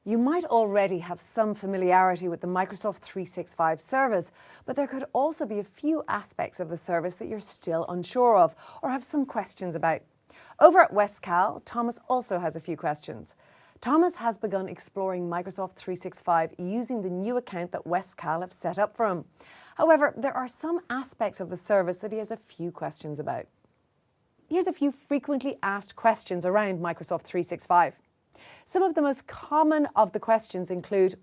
You might already have some familiarity with the Microsoft 365 service, but there could also be a few aspects of the service that you're still unsure of or have some questions about. Over at Westcal, Thomas also has a few questions. Thomas has begun exploring Microsoft 365 using the new account that Westcal have set up for him. However, there are some aspects of the service that he has a few questions about. Here's a few frequently asked questions around Microsoft 365. Some of the most common of the questions include,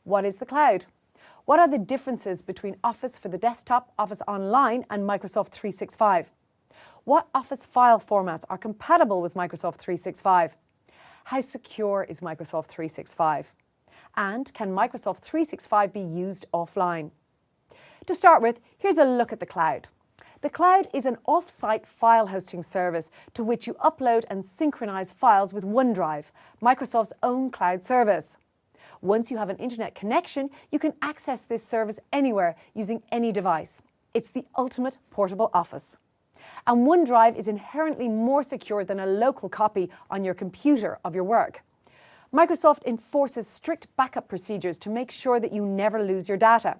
what is the cloud? What are the differences between Office for the desktop, Office Online and Microsoft 365? What Office file formats are compatible with Microsoft 365? How secure is Microsoft 365? And can Microsoft 365 be used offline? To start with, here's a look at the cloud. The cloud is an off-site file hosting service to which you upload and synchronize files with OneDrive, Microsoft's own cloud service. Once you have an internet connection, you can access this service anywhere using any device. It's the ultimate portable office. And OneDrive is inherently more secure than a local copy on your computer of your work. Microsoft enforces strict backup procedures to make sure that you never lose your data.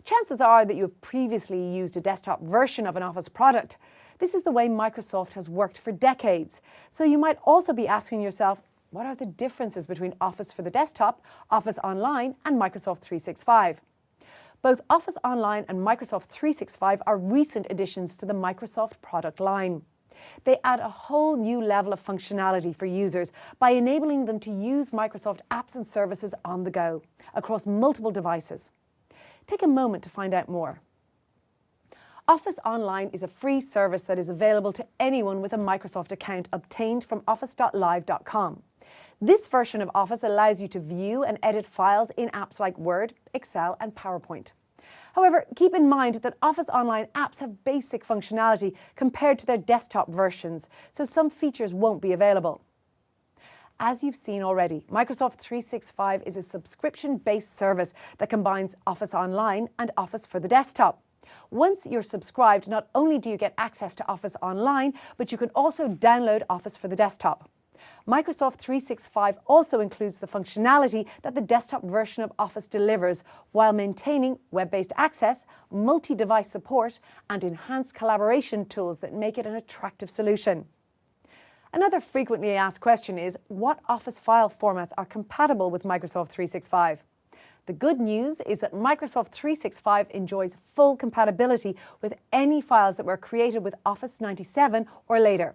Chances are that you have previously used a desktop version of an Office product. This is the way Microsoft has worked for decades. So you might also be asking yourself, what are the differences between Office for the desktop, Office Online and Microsoft 365? Both Office Online and Microsoft 365 are recent additions to the Microsoft product line. They add a whole new level of functionality for users by enabling them to use Microsoft apps and services on the go, across multiple devices. Take a moment to find out more. Office Online is a free service that is available to anyone with a Microsoft account obtained from office.live.com. This version of Office allows you to view and edit files in apps like Word, Excel and PowerPoint. However, keep in mind that Office Online apps have basic functionality compared to their desktop versions, so some features won't be available. As you've seen already, Microsoft 365 is a subscription-based service that combines Office Online and Office for the desktop. Once you're subscribed, not only do you get access to Office Online, but you can also download Office for the desktop. Microsoft 365 also includes the functionality that the desktop version of Office delivers while maintaining web-based access, multi-device support, and enhanced collaboration tools that make it an attractive solution. Another frequently asked question is, what Office file formats are compatible with Microsoft 365? The good news is that Microsoft 365 enjoys full compatibility with any files that were created with Office 97 or later.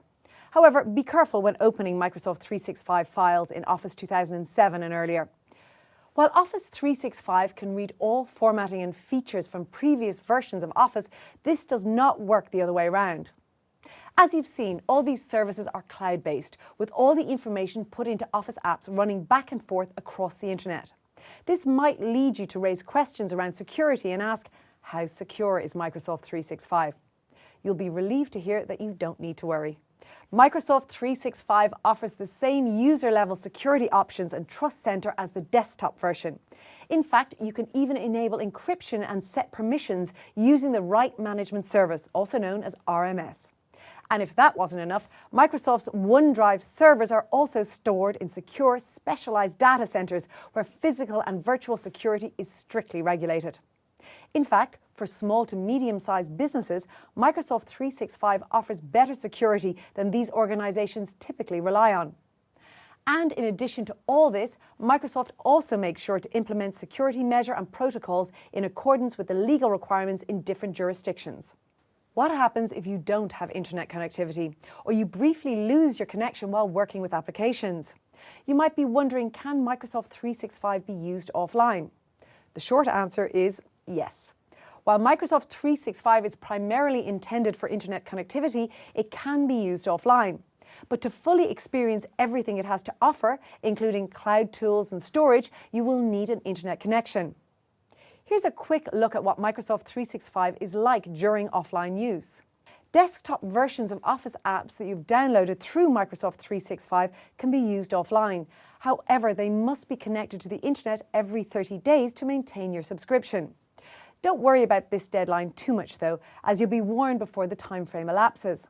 However, be careful when opening Microsoft 365 files in Office 2007 and earlier. While Office 365 can read all formatting and features from previous versions of Office, this does not work the other way around. As you've seen, all these services are cloud-based, with all the information put into Office apps running back and forth across the internet. This might lead you to raise questions around security and ask, how secure is Microsoft 365? You'll be relieved to hear that you don't need to worry. Microsoft 365 offers the same user-level security options and trust center as the desktop version. In fact, you can even enable encryption and set permissions using the Right Management Service, also known as RMS. And if that wasn't enough, Microsoft's OneDrive servers are also stored in secure, specialized data centers where physical and virtual security is strictly regulated. In fact, for small to medium-sized businesses, Microsoft 365 offers better security than these organizations typically rely on. And in addition to all this, Microsoft also makes sure to implement security measures and protocols in accordance with the legal requirements in different jurisdictions. What happens if you don't have internet connectivity, or you briefly lose your connection while working with applications? You might be wondering, can Microsoft 365 be used offline? The short answer is yes. While Microsoft 365 is primarily intended for internet connectivity, it can be used offline. But to fully experience everything it has to offer, including cloud tools and storage, you will need an internet connection. Here's a quick look at what Microsoft 365 is like during offline use. Desktop versions of Office apps that you've downloaded through Microsoft 365 can be used offline. However, they must be connected to the internet every 30 days to maintain your subscription. Don't worry about this deadline too much though, as you'll be warned before the time frame elapses.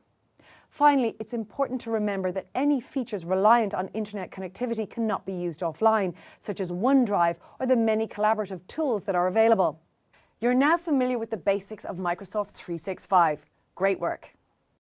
Finally, it's important to remember that any features reliant on internet connectivity cannot be used offline, such as OneDrive or the many collaborative tools that are available. You're now familiar with the basics of Microsoft 365. Great work!